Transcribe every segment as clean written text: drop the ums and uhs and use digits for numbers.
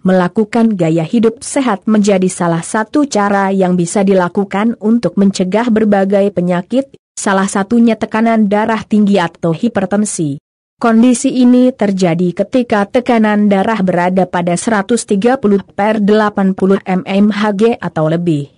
Melakukan gaya hidup sehat menjadi salah satu cara yang bisa dilakukan untuk mencegah berbagai penyakit, salah satunya tekanan darah tinggi atau hipertensi. Kondisi ini terjadi ketika tekanan darah berada pada 130/80 mmHg atau lebih.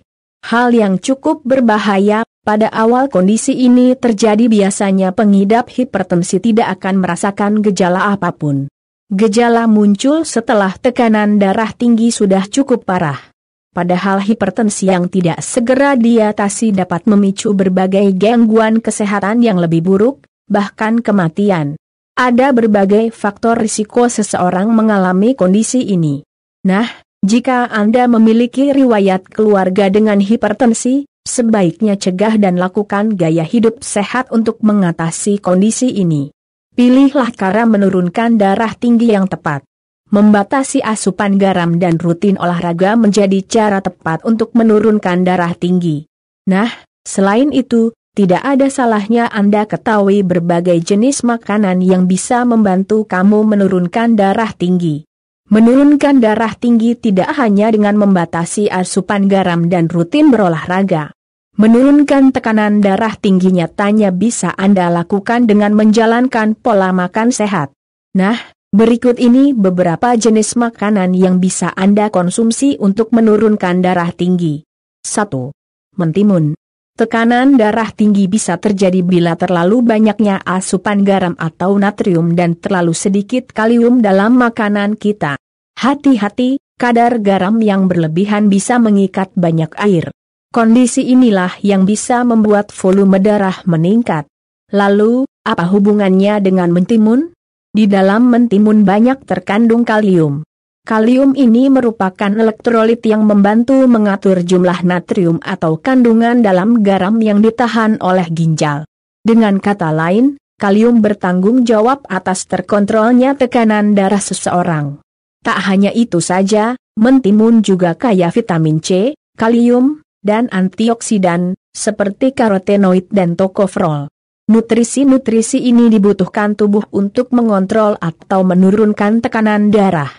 Hal yang cukup berbahaya, pada awal kondisi ini terjadi biasanya pengidap hipertensi tidak akan merasakan gejala apapun. Gejala muncul setelah tekanan darah tinggi sudah cukup parah. Padahal hipertensi yang tidak segera diatasi dapat memicu berbagai gangguan kesehatan yang lebih buruk, bahkan kematian. Ada berbagai faktor risiko seseorang mengalami kondisi ini. Nah, jika Anda memiliki riwayat keluarga dengan hipertensi, sebaiknya cegah dan lakukan gaya hidup sehat untuk mengatasi kondisi ini. Pilihlah cara menurunkan darah tinggi yang tepat. Membatasi asupan garam dan rutin olahraga menjadi cara tepat untuk menurunkan darah tinggi. Nah, selain itu, tidak ada salahnya Anda ketahui berbagai jenis makanan yang bisa membantu kamu menurunkan darah tinggi. Menurunkan darah tinggi tidak hanya dengan membatasi asupan garam dan rutin berolahraga. Menurunkan tekanan darah tinggi nyatanya bisa Anda lakukan dengan menjalankan pola makan sehat. Nah, berikut ini beberapa jenis makanan yang bisa Anda konsumsi untuk menurunkan darah tinggi. 1. Mentimun. Tekanan darah tinggi bisa terjadi bila terlalu banyaknya asupan garam atau natrium dan terlalu sedikit kalium dalam makanan kita. Hati-hati, kadar garam yang berlebihan bisa mengikat banyak air. Kondisi inilah yang bisa membuat volume darah meningkat. Lalu, apa hubungannya dengan mentimun? Di dalam mentimun banyak terkandung kalium. Kalium ini merupakan elektrolit yang membantu mengatur jumlah natrium atau kandungan dalam garam yang ditahan oleh ginjal. Dengan kata lain, kalium bertanggung jawab atas terkontrolnya tekanan darah seseorang. Tak hanya itu saja, mentimun juga kaya vitamin C, kalium, dan antioksidan, seperti karotenoid dan tokoferol. Nutrisi-nutrisi ini dibutuhkan tubuh untuk mengontrol atau menurunkan tekanan darah.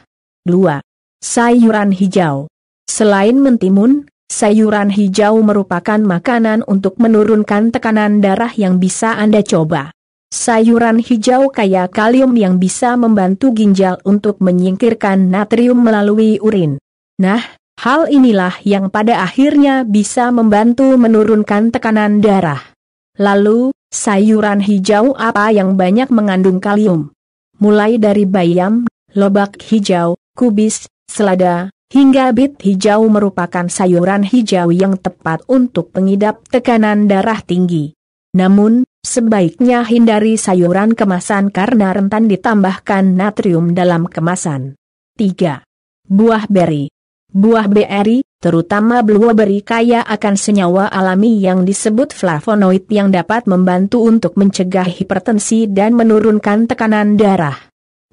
2. Sayuran hijau. Selain mentimun, sayuran hijau merupakan makanan untuk menurunkan tekanan darah yang bisa Anda coba. Sayuran hijau kaya kalium yang bisa membantu ginjal untuk menyingkirkan natrium melalui urin. Nah, hal inilah yang pada akhirnya bisa membantu menurunkan tekanan darah. Lalu, sayuran hijau apa yang banyak mengandung kalium? Mulai dari bayam, lobak hijau, kubis, selada, hingga bit hijau merupakan sayuran hijau yang tepat untuk pengidap tekanan darah tinggi. Namun, sebaiknya hindari sayuran kemasan karena rentan ditambahkan natrium dalam kemasan. 3. Buah beri. Buah beri, terutama blueberry kaya akan senyawa alami yang disebut flavonoid yang dapat membantu untuk mencegah hipertensi dan menurunkan tekanan darah.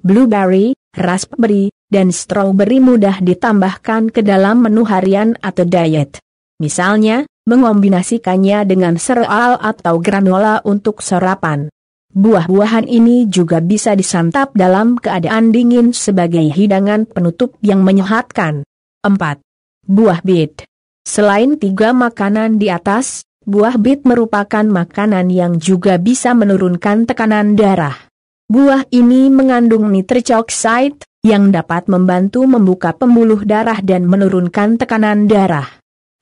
Blueberry, raspberry, dan strawberry mudah ditambahkan ke dalam menu harian atau diet. Misalnya, mengombinasikannya dengan sereal atau granola untuk sarapan. Buah-buahan ini juga bisa disantap dalam keadaan dingin sebagai hidangan penutup yang menyehatkan. 4. Buah bit. Selain 3 makanan di atas, buah bit merupakan makanan yang juga bisa menurunkan tekanan darah. Buah ini mengandung nitric oxide, yang dapat membantu membuka pembuluh darah dan menurunkan tekanan darah.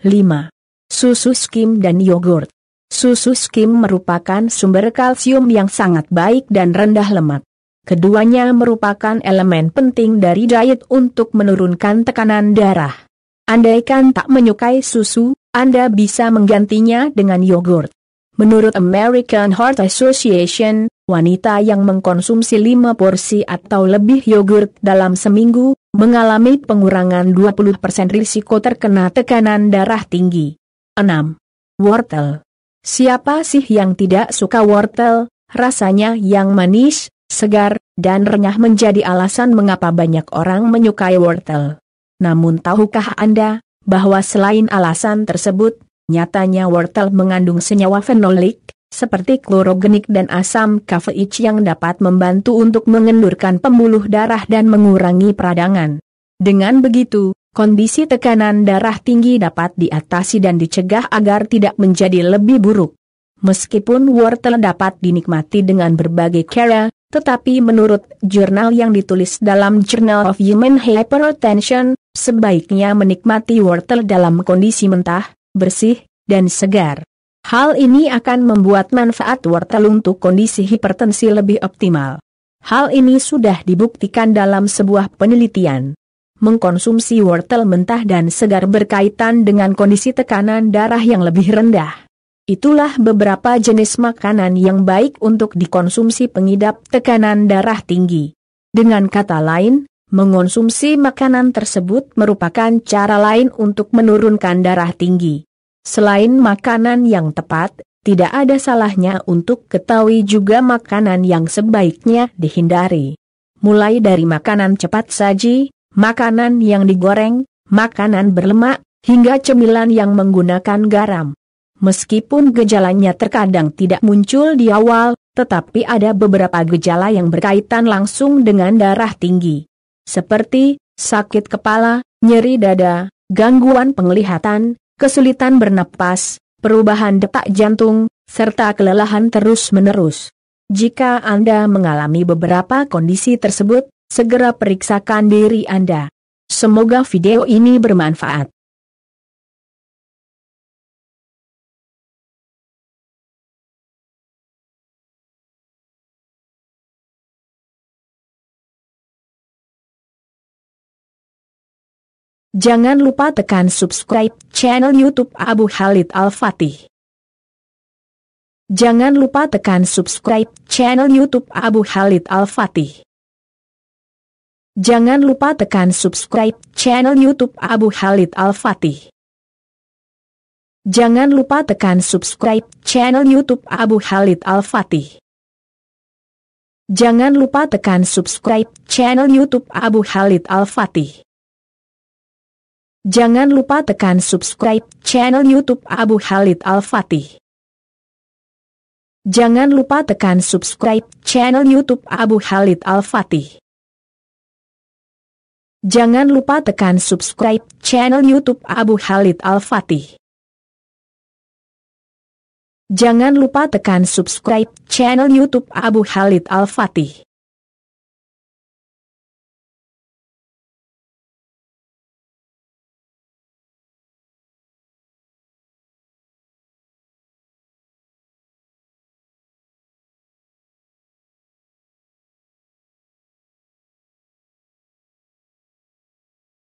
5. Susu skim dan yogurt. Susu skim merupakan sumber kalsium yang sangat baik dan rendah lemak. Keduanya merupakan elemen penting dari diet untuk menurunkan tekanan darah. Andaikan tak menyukai susu, Anda bisa menggantinya dengan yogurt. Menurut American Heart Association, wanita yang mengkonsumsi 5 porsi atau lebih yogurt dalam seminggu, mengalami pengurangan 20% risiko terkena tekanan darah tinggi. 6. Wortel. Siapa sih yang tidak suka wortel? Rasanya yang manis, segar, dan renyah menjadi alasan mengapa banyak orang menyukai wortel. Namun tahukah Anda, bahwa selain alasan tersebut, nyatanya wortel mengandung senyawa fenolik, seperti klorogenik dan asam kafeik yang dapat membantu untuk mengendurkan pembuluh darah dan mengurangi peradangan. Dengan begitu, kondisi tekanan darah tinggi dapat diatasi dan dicegah agar tidak menjadi lebih buruk. Meskipun wortel dapat dinikmati dengan berbagai cara, tetapi menurut jurnal yang ditulis dalam Journal of Human Hypertension, sebaiknya menikmati wortel dalam kondisi mentah, bersih, dan segar. Hal ini akan membuat manfaat wortel untuk kondisi hipertensi lebih optimal. Hal ini sudah dibuktikan dalam sebuah penelitian. Mengkonsumsi wortel mentah dan segar berkaitan dengan kondisi tekanan darah yang lebih rendah. Itulah beberapa jenis makanan yang baik untuk dikonsumsi pengidap tekanan darah tinggi. Dengan kata lain, mengonsumsi makanan tersebut merupakan cara lain untuk menurunkan darah tinggi. Selain makanan yang tepat, tidak ada salahnya untuk ketahui juga makanan yang sebaiknya dihindari. Mulai dari makanan cepat saji, makanan yang digoreng, makanan berlemak, hingga cemilan yang menggunakan garam. Meskipun gejalanya terkadang tidak muncul di awal, tetapi ada beberapa gejala yang berkaitan langsung dengan darah tinggi. Seperti sakit kepala, nyeri dada, gangguan penglihatan, kesulitan bernapas, perubahan detak jantung, serta kelelahan terus-menerus. Jika Anda mengalami beberapa kondisi tersebut, segera periksakan diri Anda. Semoga video ini bermanfaat. Jangan lupa tekan subscribe channel YouTube Abu Khalid Al-Fatih. Jangan lupa tekan subscribe channel YouTube Abu Khalid Al-Fatih. Jangan lupa tekan subscribe channel YouTube Abu Khalid Al-Fatih. Jangan lupa tekan subscribe channel YouTube Abu Khalid Al-Fatih. Jangan lupa tekan subscribe channel YouTube Abu Khalid Al-Fatih. Jangan lupa tekan subscribe channel YouTube Abu Khalid Al-Fatih. Jangan lupa tekan subscribe channel YouTube Abu Khalid Al-Fatih. Jangan lupa tekan subscribe channel YouTube Abu Khalid Al-Fatih. Jangan lupa tekan subscribe channel YouTube Abu Khalid Al-Fatih.